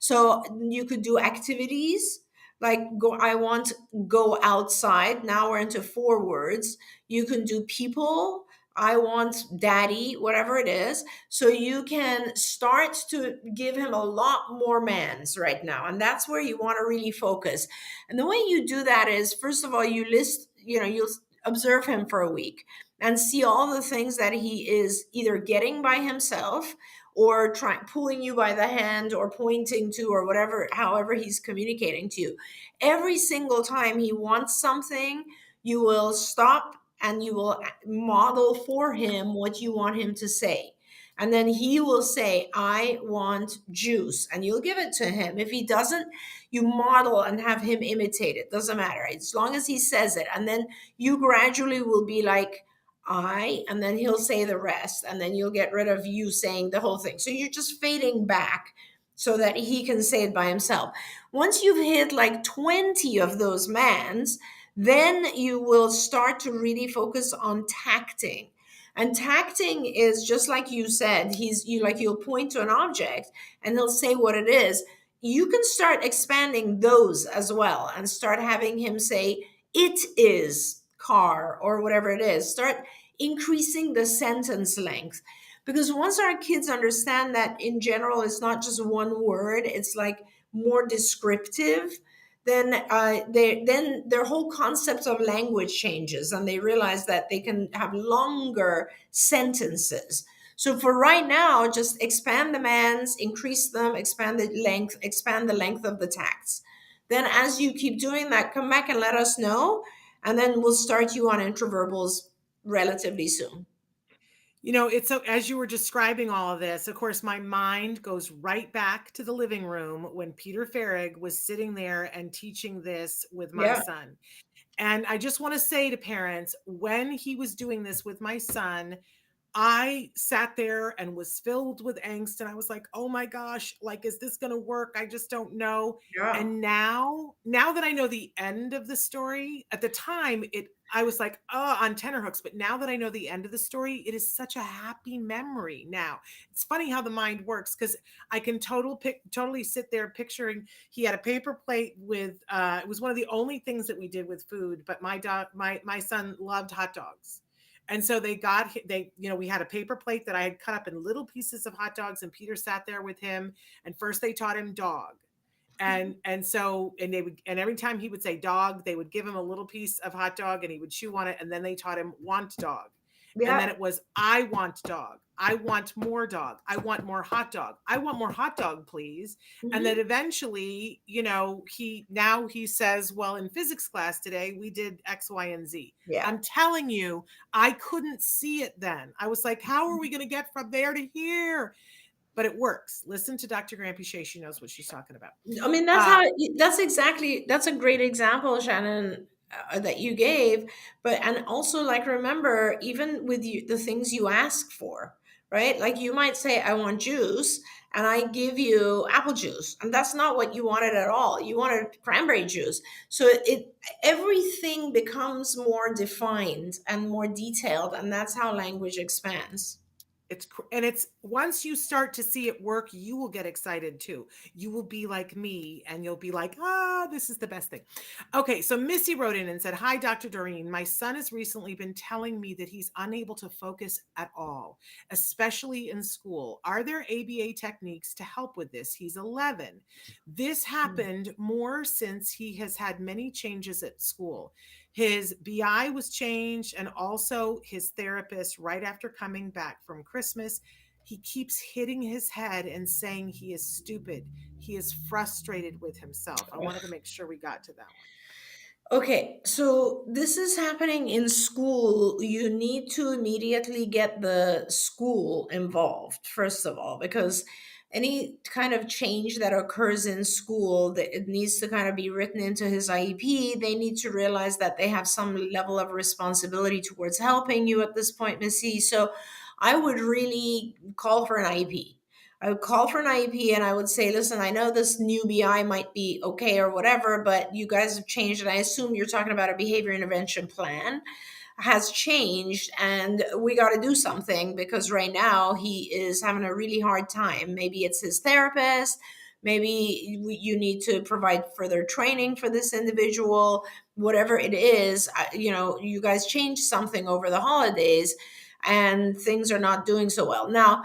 So you could do activities like I want go outside. Now we're into 4 words. You can do people. I want daddy, whatever it is. So you can start to give him a lot more mans right now. And that's where you want to really focus. And the way you do that is, first of all, you list, you'll observe him for a week and see all the things that he is either getting by himself or pulling you by the hand or pointing to, or whatever, however he's communicating to you. Every single time he wants something, you will stop and you will model for him what you want him to say. And then he will say, I want juice, and you'll give it to him. If he doesn't, you model and have him imitate it. Doesn't matter, as long as he says it. And then you gradually will be like, and then he'll say the rest, and then you'll get rid of you saying the whole thing. So you're just fading back so that he can say it by himself. Once you've hit like 20 of those mans, then you will start to really focus on tacting. And tacting is just like you said, you'll point to an object and he'll say what it is. You can start expanding those as well and start having him say, it is car, or whatever it is. Start increasing the sentence length. Because once our kids understand that in general, it's not just one word, it's like more descriptive, then their whole concept of language changes, and they realize that they can have longer sentences. So for right now, just expand the mans, increase them, expand the length of the tacts. Then as you keep doing that, come back and let us know, and then we'll start you on intraverbals relatively soon. It's so, as you were describing all of this, of course, my mind goes right back to the living room when Peter Farrig was sitting there and teaching this with my son. And I just want to say to parents, when he was doing this with my son, I sat there and was filled with angst, and I was like, oh my gosh, like, is this going to work? I just don't know. Yeah. And now that I know the end of the story, at the time, I was like, oh, on tenterhooks. But now that I know the end of the story, it is such a happy memory now. It's funny how the mind works, because I can totally sit there picturing he had a paper plate with, it was one of the only things that we did with food, but my son loved hot dogs. And so we had a paper plate that I had cut up in little pieces of hot dogs, and Peter sat there with him. And first they taught him dog. And every time he would say dog, they would give him a little piece of hot dog and he would chew on it. And then they taught him want dog. And then it was, I want dog. I want more dog. I want more hot dog. I want more hot dog, please. And then eventually, he says, well, in physics class today, we did X, Y, and Z. Yeah. I'm telling you, I couldn't see it then. I was like, how are we going to get from there to here? But it works. Listen to Dr. Granpeesheh. She knows what she's talking about. I mean, that's a great example, Shannon, that you gave. And also, like, remember, even with the things you ask for, right? Like, you might say, I want juice, and I give you apple juice, and that's not what you wanted at all. You wanted cranberry juice. So everything becomes more defined and more detailed, and that's how language expands. It's once you start to see it work, you will get excited too. You will be like me and you'll be like, this is the best thing. Okay, so Missy wrote in and said, hi, Dr. Doreen. My son has recently been telling me that he's unable to focus at all, especially in school. Are there ABA techniques to help with this? He's 11. This happened more since he has had many changes at school. His BI was changed, and also his therapist, right after coming back from Christmas, he keeps hitting his head and saying he is stupid. He is frustrated with himself. I wanted to make sure we got to that one. Okay, so this is happening in school. You need to immediately get the school involved, first of all, because any kind of change that occurs in school, that it needs to kind of be written into his IEP. They need to realize that they have some level of responsibility towards helping you at this point, Missy. So I would really call for an IEP. I would call for an IEP and I would say, listen, I know this new BI might be okay or whatever, but you guys have changed. And I assume you're talking about a behavior intervention plan has changed, and we got to do something because right now he is having a really hard time. Maybe it's his therapist. Maybe you need to provide further training for this individual, whatever it is. You guys changed something over the holidays and things are not doing so well. Now,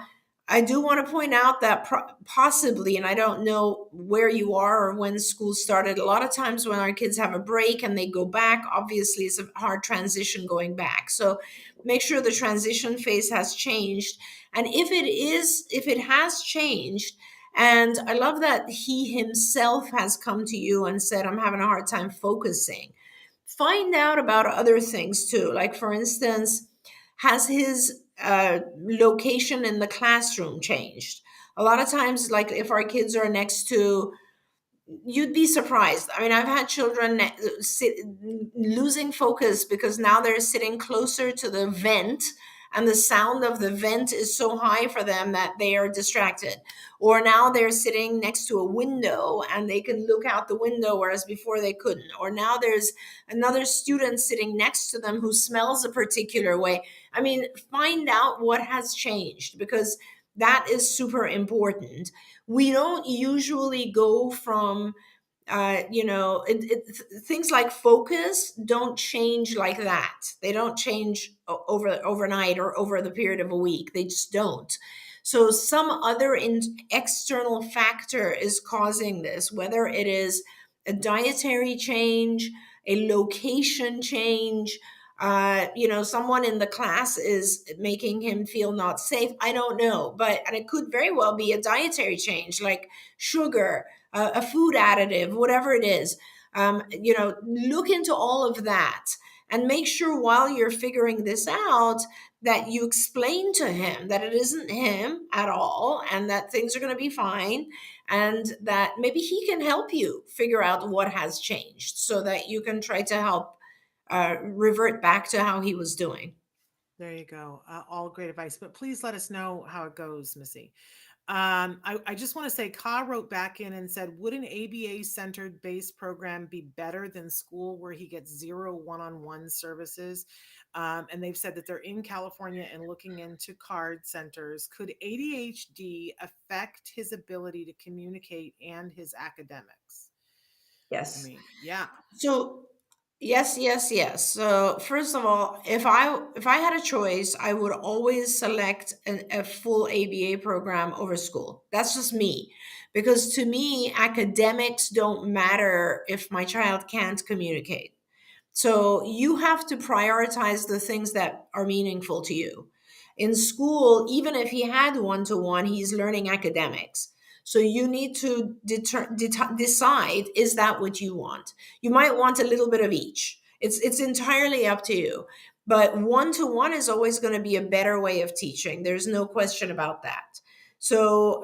I do want to point out that possibly, and I don't know where you are or when school started, a lot of times when our kids have a break and they go back, obviously it's a hard transition going back. So make sure the transition phase has changed. And if it has changed, and I love that he himself has come to you and said, I'm having a hard time focusing. Find out about other things too. Like, for instance, has his location in the classroom changed? A lot of times, like if our kids are next to, you'd be surprised. I mean, I've had children losing focus because now they're sitting closer to the vent and the sound of the vent is so high for them that they are distracted. Or now they're sitting next to a window and they can look out the window, whereas before they couldn't. Or now there's another student sitting next to them who smells a particular way. I mean, find out what has changed, because that is super important. We don't usually go from things like focus don't change like that. They don't change overnight or over the period of a week. They just don't. So some other external factor is causing this, whether it is a dietary change, a location change, someone in the class is making him feel not safe. I don't know, and it could very well be a dietary change, like sugar, a food additive, whatever it is. Look into all of that and make sure while you're figuring this out that you explain to him that it isn't him at all and that things are going to be fine, and that maybe he can help you figure out what has changed so that you can try to help revert back to how he was doing. There you go. All great advice, but please let us know how it goes, Missy. I just want to say, Ka wrote back in and said, would an ABA centered based program be better than school where he gets 0 one-on-one services? And they've said that they're in California and looking into card centers. Could ADHD affect his ability to communicate and his academics? Yes. Yeah. So Yes, yes, yes. So first of all, if I had a choice, I would always select a full ABA program over school. That's just me, because to me, academics don't matter if my child can't communicate. So you have to prioritize the things that are meaningful to you. In school, even if he had one to one, he's learning academics. So you need to decide, is that what you want? You might want a little bit of each. It's entirely up to you. But one to one is always going to be a better way of teaching. There's no question about that. So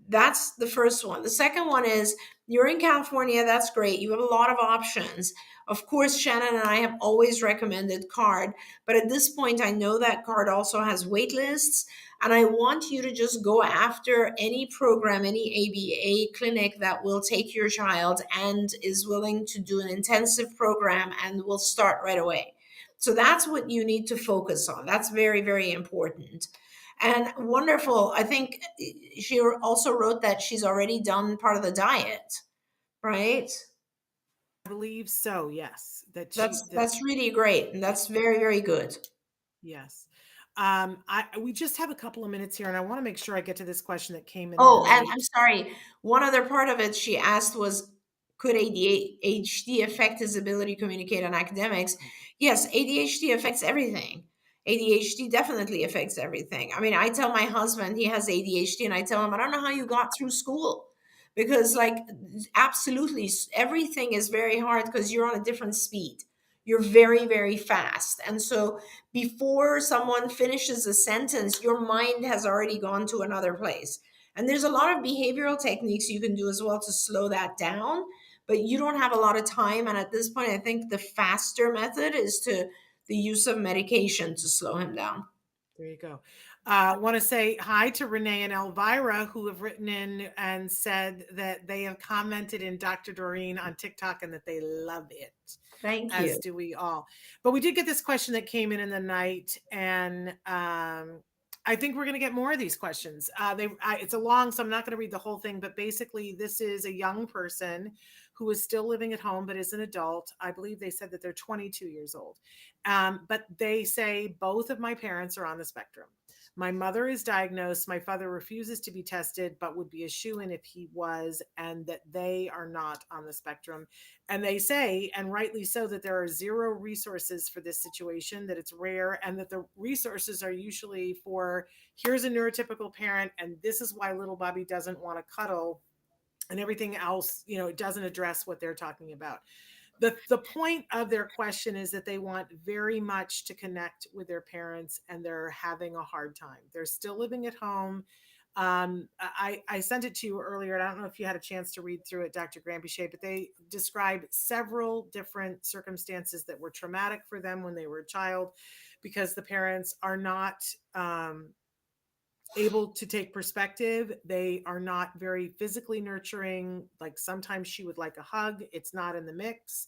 that's the first one. The second one is, you're in California. That's great. You have a lot of options. Of course, Shannon and I have always recommended CARD, but at this point, I know that CARD also has wait lists, and I want you to just go after any program, any ABA clinic that will take your child and is willing to do an intensive program and will start right away. So that's what you need to focus on. That's very, very important. And wonderful. I think she also wrote that she's already done part of the diet, right? I believe so. Yes, That's really great, and that's very, very good. yes. We just have a couple of minutes here, and I want to make sure I get to this question that came in the Oh, and night. I'm sorry. One other part of it she asked was, could ADHD affect his ability to communicate on academics? Yes, ADHD affects everything. ADHD definitely affects everything. I mean, I tell my husband he has ADHD, and I tell him, I don't know how you got through school. Because, like, absolutely, everything is very hard because you're on a different speed. You're very, very fast. And so, before someone finishes a sentence, your mind has already gone to another place. And there's a lot of behavioral techniques you can do as well to slow that down, but you don't have a lot of time. And at this point, I think the faster method is the use of medication to slow him down. There you go. Want to say hi to Renee and Elvira, who have written in and said that they have commented in Dr. Doreen on TikTok and that they love it. Thank As you. do we all. But we did get this question that came in the night, and I think we're going to get more of these questions. It's a long, so I'm not going to read the whole thing, but basically this is a young person who is still living at home, but is an adult. I believe they said that they're 22 years old. But they say both of my parents are on the spectrum. My mother is diagnosed. My father refuses to be tested, but would be a shoo-in if he was, and that they are not on the spectrum. And they say, and rightly so, that there are zero resources for this situation, that it's rare, and that the resources are usually for, here's a neurotypical parent, and this is why little Bobby doesn't want to cuddle, and everything else, it doesn't address what they're talking about. The point of their question is that they want very much to connect with their parents, and they're having a hard time. They're still living at home. I sent it to you earlier, and I don't know if you had a chance to read through it, Dr. Granpeesheh, but they described several different circumstances that were traumatic for them when they were a child, because the parents are not able to take perspective. They are not very physically nurturing. Like, sometimes she would like a hug. It's not in the mix.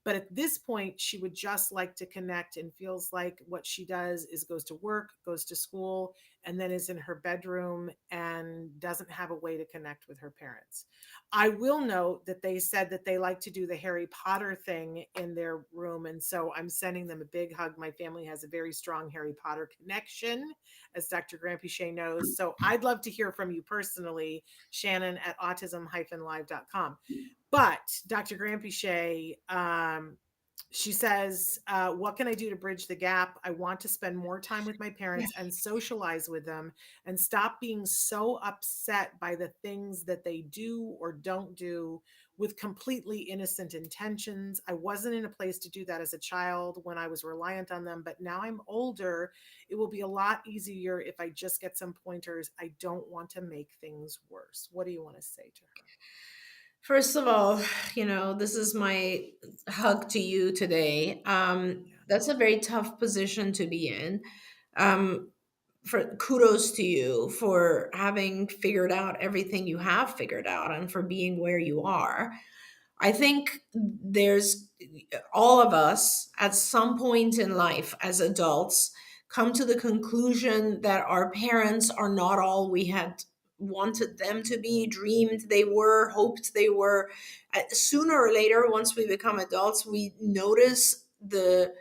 But at this point, she would just like to connect, and feels like what she does is goes to work, goes to school, and then is in her bedroom and doesn't have a way to connect with her parents. I will note that they said that they like to do the Harry Potter thing in their room. And so I'm sending them a big hug. My family has a very strong Harry Potter connection, as Dr. Granpeesheh knows. So I'd love to hear from you personally, Shannon at autism-live.com. But Dr. Granpeesheh, she says, what can I do to bridge the gap? I want to spend more time with my parents and socialize with them, and stop being so upset by the things that they do or don't do with completely innocent intentions. I wasn't in a place to do that as a child when I was reliant on them, but now I'm older. It will be a lot easier if I just get some pointers. I don't want to make things worse. What do you want to say to her? First of all, this is my hug to you today. That's a very tough position to be in. For kudos to you for having figured out everything you have figured out, and for being where you are. I think there's all of us at some point in life as adults come to the conclusion that our parents are not all we had wanted them to be, dreamed they were, hoped they were. Sooner or later, once we become adults, we notice the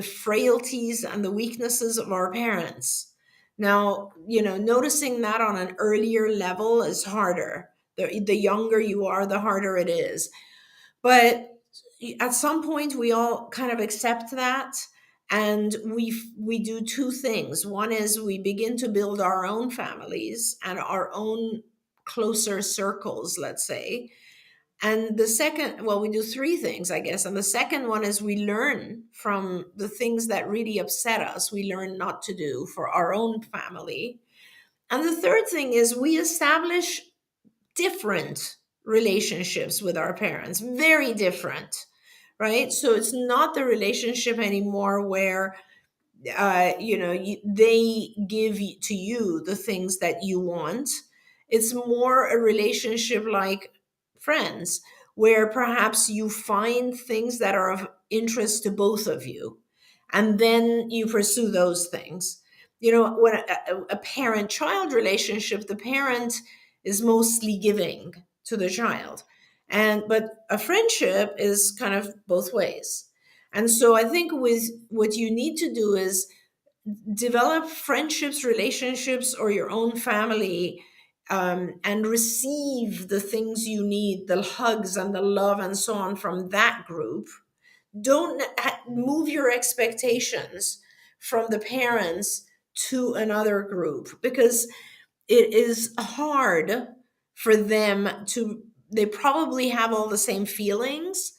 frailties and the weaknesses of our parents. Now, noticing that on an earlier level is harder. The younger you are, the harder it is. But at some point, we all kind of accept that. And we do two things. One is we begin to build our own families and our own closer circles, let's say. And the second, well, we do three things, I guess. And the second one is we learn from the things that really upset us. We learn not to do for our own family. And the third thing is we establish different relationships with our parents, very different, right? So it's not the relationship anymore where they give to you the things that you want. It's more a relationship like friends, where perhaps you find things that are of interest to both of you, and then you pursue those things. When a parent-child relationship, the parent is mostly giving to the child, but a friendship is kind of both ways. And so I think with what you need to do is develop friendships, relationships, or your own family, and receive the things you need, the hugs and the love and so on from that group. Don't move your expectations from the parents to another group, because it is hard for them they probably have all the same feelings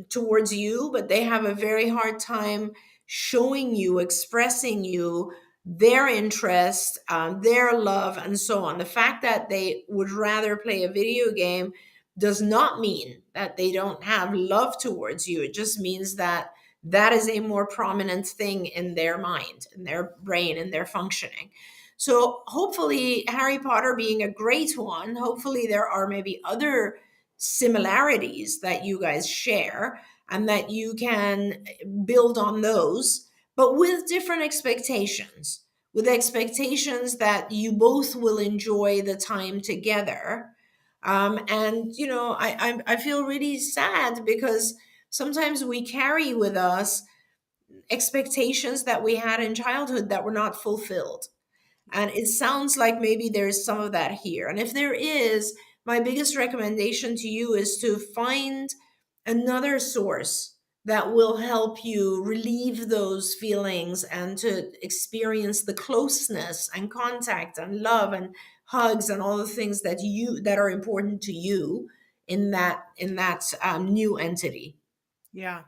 towards you, but they have a very hard time showing you, expressing you their interest, their love, and so on. The fact that they would rather play a video game does not mean that they don't have love towards you. It just means that that is a more prominent thing in their mind, in their brain, in their functioning. So hopefully, Harry Potter being a great one, hopefully there are maybe other similarities that you guys share and that you can build on those, but with different expectations, with expectations that you both will enjoy the time together. I feel really sad because sometimes we carry with us expectations that we had in childhood that were not fulfilled. And it sounds like maybe there's some of that here. And if there is, my biggest recommendation to you is to find another source that will help you relieve those feelings and to experience the closeness and contact and love and hugs and all the things that are important to you in that new entity. Yeah.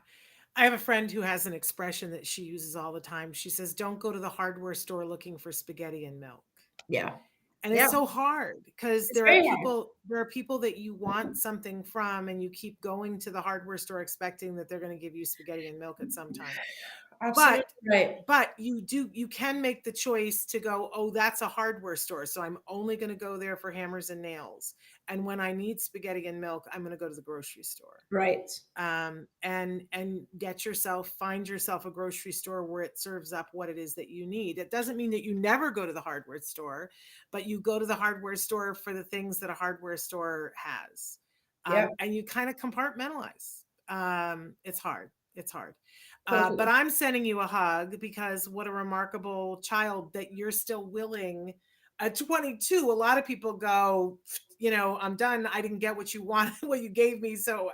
I have a friend who has an expression that she uses all the time. She says, "Don't go to the hardware store looking for spaghetti and milk." Yeah. And Yeah. it's so hard because It's very hard. there are people that you want something from, and you keep going to the hardware store expecting that they're going to give you spaghetti and milk at some time. Absolutely right. But you can make the choice to go, oh, that's a hardware store, so I'm only going to go there for hammers and nails. And when I need spaghetti and milk, I'm going to go to the grocery store. Right. And find yourself a grocery store where it serves up what it is that you need. It doesn't mean that you never go to the hardware store, but you go to the hardware store for the things that a hardware store has. And you kind of compartmentalize. It's hard. Totally. But I'm sending you a hug because what a remarkable child that you're still willing. At 22, a lot of people go, I'm done. I didn't get what you wanted, what you gave me. So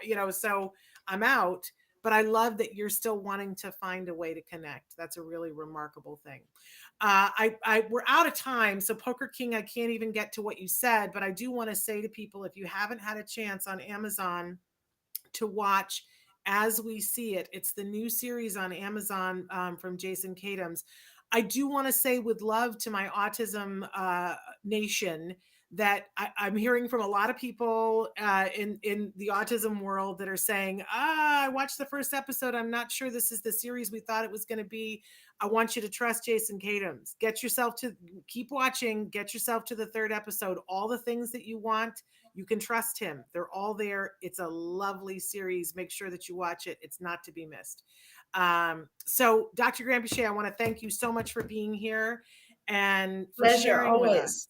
I'm out. But I love that you're still wanting to find a way to connect. That's a really remarkable thing. We're out of time. So Poker King, I can't even get to what you said, but I do want to say to people, if you haven't had a chance on Amazon to watch As We See It, it's the new series on Amazon from Jason Katims. I do want to say with love to my autism nation that I'm hearing from a lot of people in the autism world that are saying, I watched the first episode. I'm not sure this is the series we thought it was going to be. I want you to trust Jason Katims. Keep watching, get yourself to the third episode. All the things that you want, you can trust him. They're all there. It's a lovely series. Make sure that you watch it. It's not to be missed. So Dr. Granpeesheh, I want to thank you so much for being here and for Pleasure, sharing always. with us.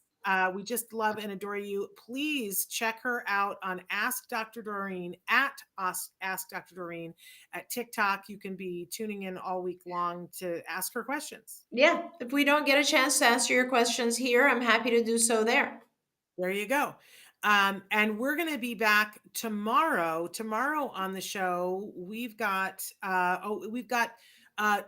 We just love and adore you. Please check her out on Ask Dr. Doreen at Ask Dr. Doreen at TikTok. You can be tuning in all week long to ask her questions. Yeah, if we don't get a chance to answer your questions here, I'm happy to do so there. There you go. And we're going to be back tomorrow. Tomorrow on the show, we've got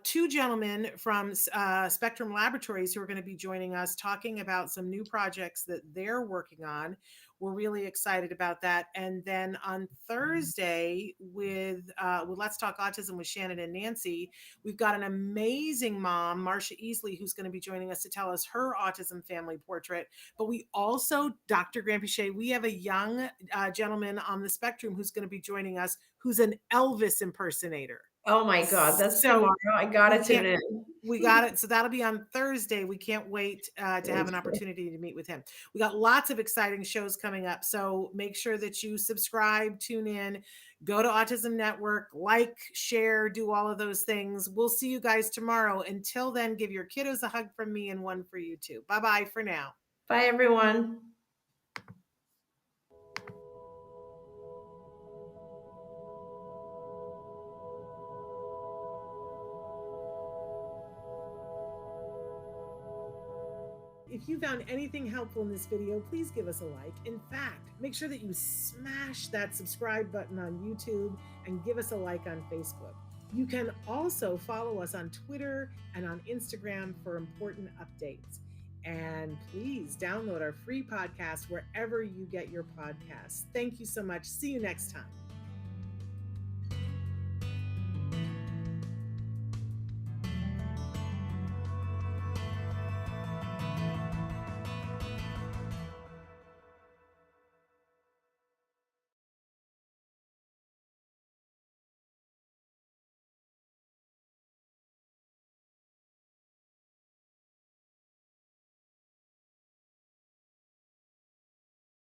two gentlemen from Spectrum Laboratories who are going to be joining us, talking about some new projects that they're working on. We're really excited about that. And then on Thursday with Let's Talk Autism with Shannon and Nancy, we've got an amazing mom, Marcia Easley, who's going to be joining us to tell us her autism family portrait. But we also, Dr. Granpeesheh, we have a young gentleman on the spectrum who's going to be joining us, who's an Elvis impersonator. Oh my God, that's tomorrow. I gotta tune in. We got it. So that'll be on Thursday. We can't wait to have an opportunity to meet with him. We got lots of exciting shows coming up. So make sure that you subscribe, tune in, go to Autism Network, like, share, do all of those things. We'll see you guys tomorrow. Until then, give your kiddos a hug from me and one for you too. Bye-bye for now. Bye, everyone. If you found anything helpful in this video, please give us a like. In fact, make sure that you smash that subscribe button on YouTube and give us a like on Facebook. You can also follow us on Twitter and on Instagram for important updates. And please download our free podcast wherever you get your podcasts. Thank you so much. See you next time.